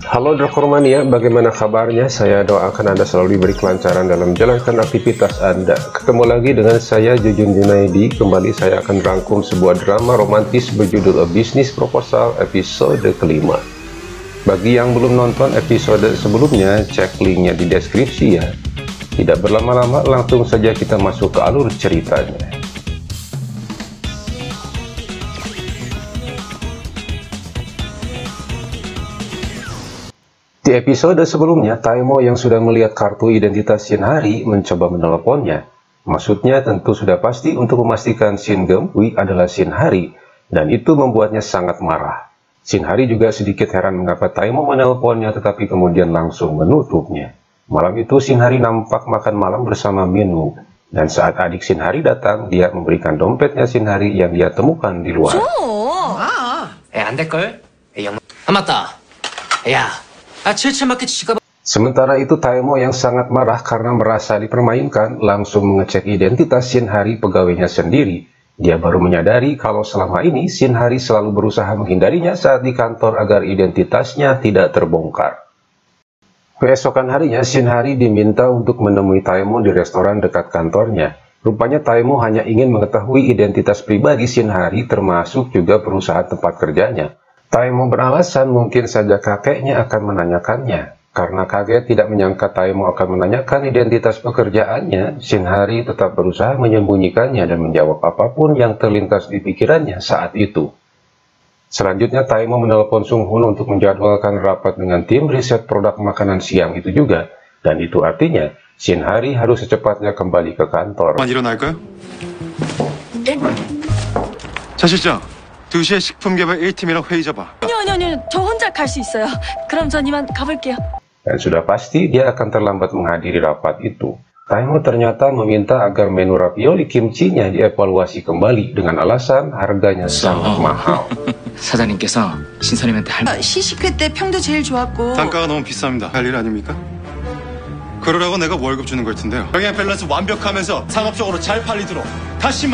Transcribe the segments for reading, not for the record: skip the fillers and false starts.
Halo Drakormania, bagaimana kabarnya? Saya doakan Anda selalu diberi kelancaran dalam menjalankan aktivitas Anda. Ketemu lagi dengan saya, Jujun Junaidi. Kembali saya akan rangkum sebuah drama romantis berjudul A Business Proposal episode kelima. Bagi yang belum nonton episode sebelumnya, cek linknya di deskripsi ya. Tidak berlama-lama, langsung saja kita masuk ke alur ceritanya. Di episode sebelumnya, Taemo yang sudah melihat kartu identitas Shin Hari mencoba meneleponnya. Maksudnya tentu sudah pasti untuk memastikan Shin Geum-hui adalah Shin Hari, dan itu membuatnya sangat marah. Shin Hari juga sedikit heran mengapa Taemo meneleponnya tetapi kemudian langsung menutupnya. Malam itu Shin Hari nampak makan malam bersama Minwoo, dan saat adik Shin Hari datang, dia memberikan dompetnya Shin Hari yang dia temukan di luar. 안 될걸? 맞다. 야. Sementara itu Taemo yang sangat marah karena merasa dipermainkan langsung mengecek identitas Shin Hari pegawainya sendiri. Dia baru menyadari kalau selama ini Shin Hari selalu berusaha menghindarinya saat di kantor agar identitasnya tidak terbongkar. Keesokan harinya Shin Hari diminta untuk menemui Taemo di restoran dekat kantornya. Rupanya Taemo hanya ingin mengetahui identitas pribadi Shin Hari termasuk juga perusahaan tempat kerjanya. Taemo beralasan mungkin saja kakeknya akan menanyakannya. Karena kaget tidak menyangka Taemo akan menanyakan identitas pekerjaannya, Shin Hari tetap berusaha menyembunyikannya dan menjawab apapun yang terlintas di pikirannya saat itu. Selanjutnya Taemo menelpon Sung Hoon untuk menjadwalkan rapat dengan tim riset produk makanan siang itu juga. Dan itu artinya Shin Hari harus secepatnya kembali ke kantor. 사실상 2시에 식품개발 1팀이랑 회의 잡아. 아니요. 저 혼자 갈 수 있어요. 그럼 전 이만 가볼게요. Dan sudah pasti dia akan terlambat menghadiri rapat itu. Taemo ternyata meminta agar menu ravioli kimchi-nya dievaluasi kembali dengan alasan harganya sangat mahal. 사장님께서 신선님한테 시식회 때 평도 제일 좋았고. 단가가 너무 비쌉니다. 할 일 아닙니까? 그러라고 내가 월급 주는 걸 텐데요. 병행 밸런스 완벽하면서 상업적으로 잘 팔리도록 다시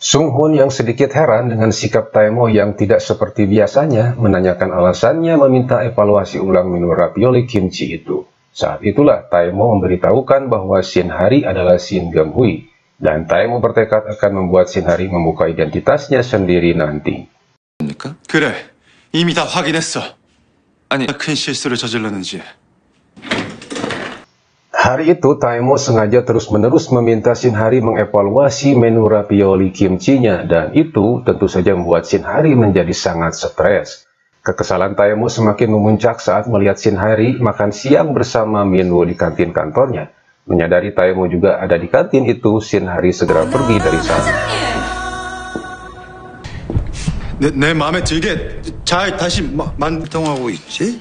Sung Hoon yang sedikit heran dengan sikap Taemo yang tidak seperti biasanya menanyakan alasannya meminta evaluasi ulang menu ravioli kimchi itu. Saat itulah Taemo memberitahukan bahwa Shin Hari adalah Shin Geum-hui, dan Taemo bertekad akan membuat Shin Hari membuka identitasnya sendiri nanti. 그래, 이미 다 확인했어. 아니, 큰 실수를 저질렀는지. Hari itu, Taemo sengaja terus-menerus meminta Shin Hari mengevaluasi menu ravioli kimchi-nya, dan itu tentu saja membuat Shin Hari menjadi sangat stres. Kekesalan Taemo semakin memuncak saat melihat Shin Hari makan siang bersama Minwoo di kantin kantornya. Menyadari Taemo juga ada di kantin itu, Shin Hari segera pergi dari sana. 내 마음에 들게 잘 다시 만통하고 있지?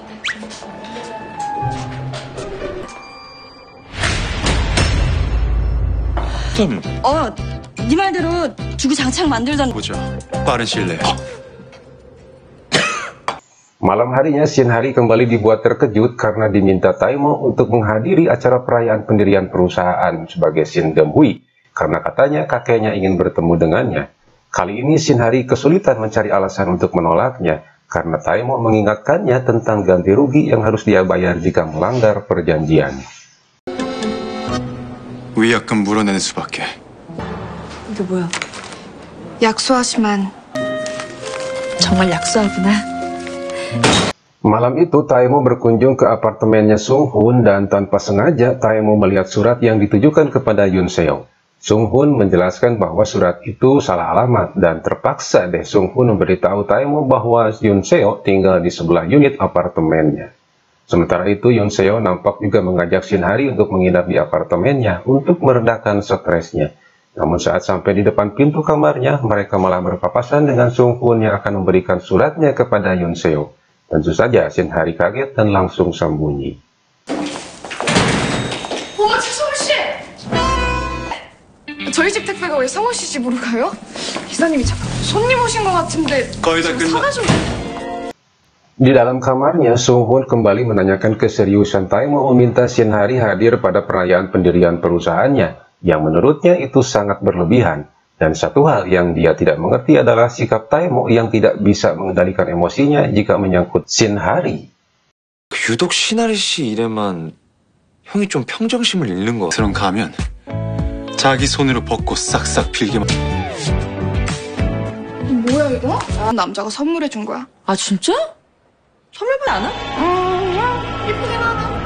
네 말대로 주구장창 만들던. 보자. 빠른 시일 내에. Malam harinya Shin Hari kembali dibuat terkejut karena diminta Taemo untuk menghadiri acara perayaan pendirian perusahaan sebagai Shin Geum-hui, karena katanya kakeknya ingin bertemu dengannya. Kali ini Shin Hari kesulitan mencari alasan untuk menolaknya, karena Taemo mengingatkannya tentang ganti rugi yang harus dia bayar jika melanggar perjanjian. 위약금 물어내는 수밖에. 이게 뭐야? 약소하지만 정말 약소하구나. Malam itu Taemo berkunjung ke apartemennya Sung Hoon dan tanpa sengaja Taemo melihat surat yang ditujukan kepada Yoon Seo. Sung Hoon menjelaskan bahwa surat itu salah alamat dan terpaksa deh Sung Hoon memberitahu Taemo bahwa Yoon Seo tinggal di sebelah unit apartemennya. Sementara itu Yoon Seo nampak juga mengajak Shin Hari untuk menginap di apartemennya untuk meredakan stresnya. Namun saat sampai di depan pintu kamarnya, mereka malah berpapasan dengan Sung Hoon yang akan memberikan suratnya kepada Yoon Seo. Tentu saja Shin Hari kaget dan langsung sembunyi. 어머, 최성호 씨! 저희 집 택배가 왜 성호 씨 집으로 가요? 기사님이 자꾸 손님 오신 것 같은데. 거의 다 끝나. 사과 좀. Di dalam kamarnya, Sung Hoon kembali menanyakan keseriusan Taemo meminta Shin Hari hadir pada perayaan pendirian perusahaannya, yang menurutnya itu sangat berlebihan. Dan satu hal yang dia tidak mengerti adalah sikap Taemo yang tidak bisa mengendalikan emosinya jika menyangkut Shin Hari. 유독 신하리 씨 일에만 형이 좀 평정심을 잃는 거. 그럼 가면 자기 손으로 벗고 싹싹 빌게. 뭐야 이거? 남자가 선물해 준 거야. 아 진짜? 선물받지 않아? 예쁘긴 하다.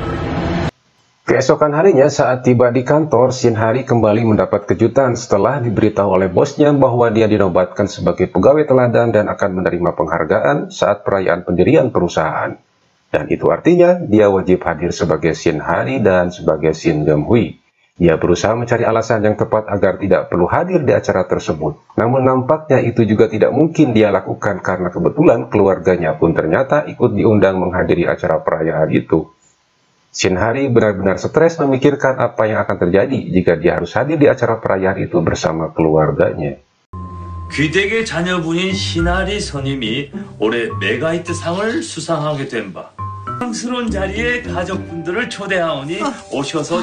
Keesokan harinya saat tiba di kantor, Shin Hari kembali mendapat kejutan setelah diberitahu oleh bosnya bahwa dia dinobatkan sebagai pegawai teladan dan akan menerima penghargaan saat perayaan pendirian perusahaan. Dan itu artinya dia wajib hadir sebagai Shin Hari dan sebagai Shin Geum-hui. Dia berusaha mencari alasan yang tepat agar tidak perlu hadir di acara tersebut. Namun nampaknya itu juga tidak mungkin dia lakukan karena kebetulan keluarganya pun ternyata ikut diundang menghadiri acara perayaan itu. Shin Hari benar-benar stres memikirkan apa yang akan terjadi jika dia harus hadir di acara perayaan itu bersama keluarganya. 귀댁의 자녀분인 신하리 선임이 올해 메가히트 상을 수상하게 된 바. 영광스러운 자리에 가족분들을 초대하오니 오셔서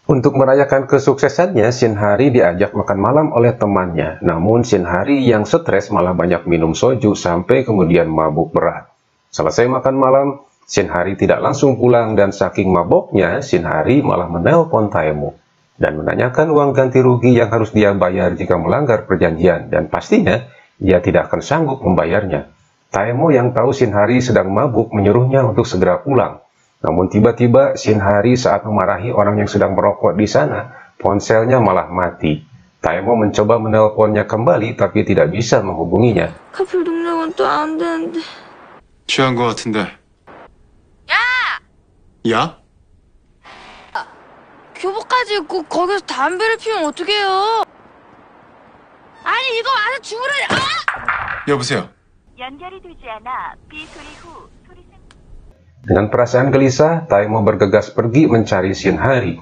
Untuk merayakan kesuksesannya, Shin Hari diajak makan malam oleh temannya. Namun Shin Hari yang stres malah banyak minum soju sampai kemudian mabuk berat. Selesai makan malam, Shin Hari tidak langsung pulang dan saking maboknya, Shin Hari malah menelpon Taemo dan menanyakan uang ganti rugi yang harus dia bayar jika melanggar perjanjian, dan pastinya dia tidak akan sanggup membayarnya. Taemo yang tahu Shin Hari sedang mabuk menyuruhnya untuk segera pulang. Namun tiba-tiba Shin Hari saat memarahi orang yang sedang merokok di sana, ponselnya malah mati. Taemo mencoba menelponnya kembali tapi tidak bisa menghubunginya. 카풀 동력은 또 안 되는데. 취한 거 같은데. 야? 교복까지 입고 거기서 담배를 피우면 어떡해요? 아니 이거 와서 주무르냐? 여보세요. 연결이 되지 않아 삐 소리 후 소리샘. Dengan perasaan gelisah, Taemo bergegas pergi mencari Shin Hari.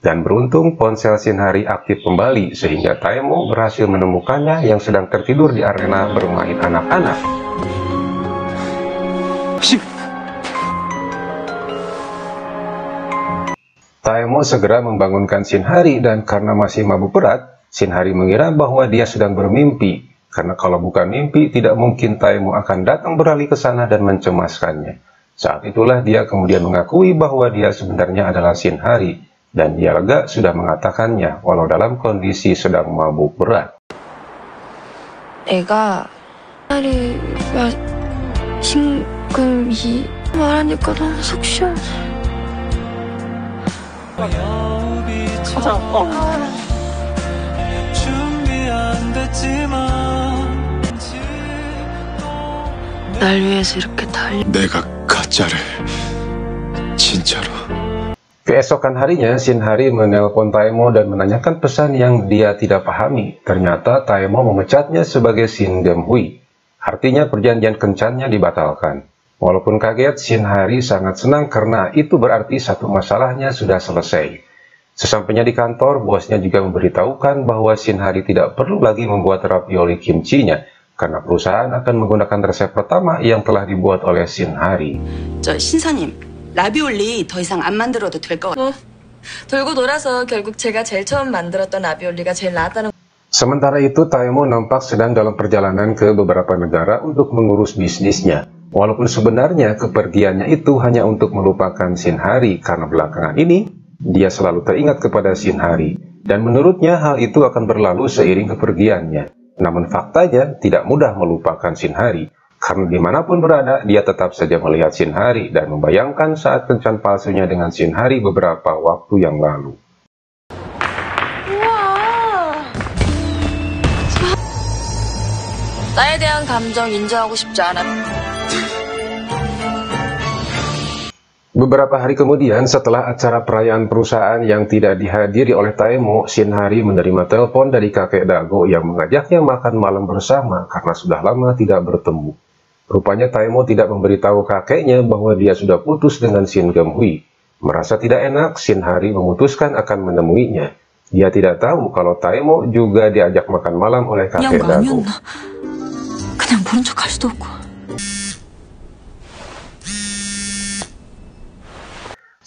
Dan beruntung ponsel Shin Hari aktif kembali sehingga Taemo berhasil menemukannya yang sedang tertidur di arena bermain anak-anak. Taemo segera membangunkan Shin Hari dan karena masih mabuk berat, Shin Hari mengira bahwa dia sedang bermimpi. Karena kalau bukan mimpi, tidak mungkin Taemo akan datang berlari ke sana dan mencemaskannya. Saat itulah dia kemudian mengakui bahwa dia sebenarnya adalah Shin Hari. Dan dia lega sudah mengatakannya walau dalam kondisi sedang mabuk berat. 애가 신하리가 신금이 말하니까 너무 속 시원해. 날 위해서 이렇게 달려. 내가 가짜를 진짜로. Keesokan harinya, Shin Hari menelpon Taemo dan menanyakan pesan yang dia tidak pahami. Ternyata Taemo memecatnya sebagai Shin Geum-hui. Artinya perjanjian kencannya dibatalkan. Walaupun kaget, Shin Hari sangat senang karena itu berarti satu masalahnya sudah selesai. Sesampainya di kantor, bosnya juga memberitahukan bahwa Shin Hari tidak perlu lagi membuat ravioli kimchi-nya karena perusahaan akan menggunakan resep pertama yang telah dibuat oleh Shin Hari. 신사님, 라비올리 더 이상 안 만들어도 될 것 같아요. 돌고 돌아서 결국 제가 제일 처음 만들었던 라비올리가 제일 나았다는. Sementara itu, Taemo nampak sedang dalam perjalanan ke beberapa negara untuk mengurus bisnisnya. Walaupun sebenarnya kepergiannya itu hanya untuk melupakan Shin Hari, karena belakangan ini dia selalu teringat kepada Shin Hari. Dan menurutnya hal itu akan berlalu seiring kepergiannya. Namun faktanya tidak mudah melupakan Shin Hari. Karena dimanapun berada, dia tetap saja melihat Shin Hari dan membayangkan saat kencan palsunya dengan Shin Hari beberapa waktu yang lalu. 나에 대한 감정 인정하고 싶지 않아. Beberapa hari kemudian, setelah acara perayaan perusahaan yang tidak dihadiri oleh Taemo, Shin Hari menerima telepon dari kakek Dago yang mengajaknya makan malam bersama karena sudah lama tidak bertemu. Rupanya Taemo tidak memberitahu kakeknya bahwa dia sudah putus dengan Shin Geum-hui. Merasa tidak enak, Shin Hari memutuskan akan menemuinya. Dia tidak tahu kalau Taemo juga diajak makan malam oleh kakek Dago. 그냥 모른 척 할 수도 없고.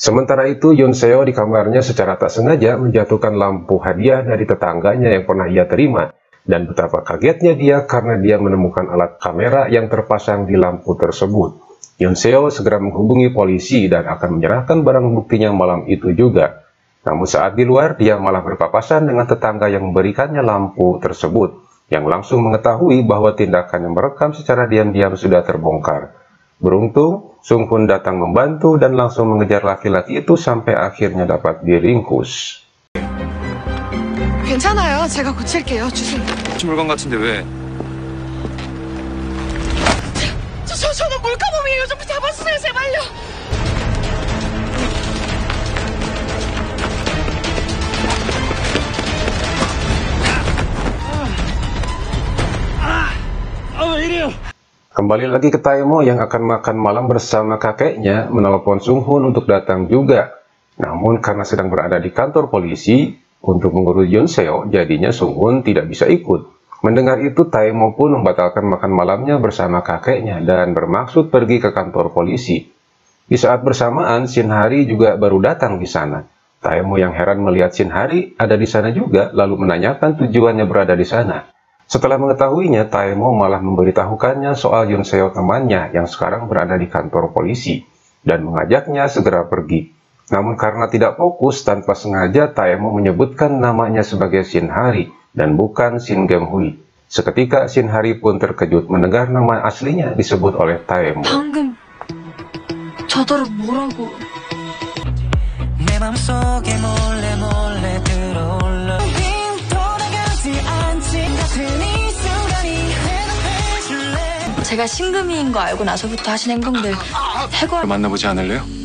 Sementara itu, Yoon Seo di kamarnya secara tak sengaja menjatuhkan lampu hadiah dari tetangganya yang pernah ia terima. Dan betapa kagetnya dia karena dia menemukan alat kamera yang terpasang di lampu tersebut. Yoon Seo segera menghubungi polisi dan akan menyerahkan barang buktinya malam itu juga. Namun saat di luar, dia malah berpapasan dengan tetangga yang memberikannya lampu tersebut, yang langsung mengetahui bahwa tindakan yang merekam secara diam-diam sudah terbongkar. Beruntung, Sung Hoon datang membantu dan langsung mengejar laki-laki itu sampai akhirnya dapat diringkus. 괜찮아요. 제가 고칠게요. 주세요. 물건 같은데 왜? 저는 몰카범이에요. 좀 잡아주세요. 제발요. Kembali lagi ke Tae-mo yang akan makan malam bersama kakeknya menelpon Sung Hoon untuk datang juga. Namun karena sedang berada di kantor polisi untuk mengurus Yoon Seo, jadinya Sung Hoon tidak bisa ikut. Mendengar itu, Tae-mo pun membatalkan makan malamnya bersama kakeknya dan bermaksud pergi ke kantor polisi. Di saat bersamaan, Shin Hari juga baru datang di sana. Tae-mo yang heran melihat Shin Hari ada di sana juga, lalu menanyakan tujuannya berada di sana. Setelah mengetahuinya, Tae-mo malah memberitahukannya soal Yoon Seo temannya yang sekarang berada di kantor polisi dan mengajaknya segera pergi. Namun karena tidak fokus, tanpa sengaja Tae-mo menyebutkan namanya sebagai Shin Hari dan bukan Shin Geum-hui. Seketika Shin Hari pun terkejut mendengar nama aslinya disebut oleh Tae-mo. 방금 저더러 뭐라고? 내 맘속에 몰래 몰래 들어올라. 돌아가지 않지 같은 이 순간이 대답해줄래? 제가 신금이인 거 알고 나서부터 하신 행동들 해고. 만나보지 않을래요?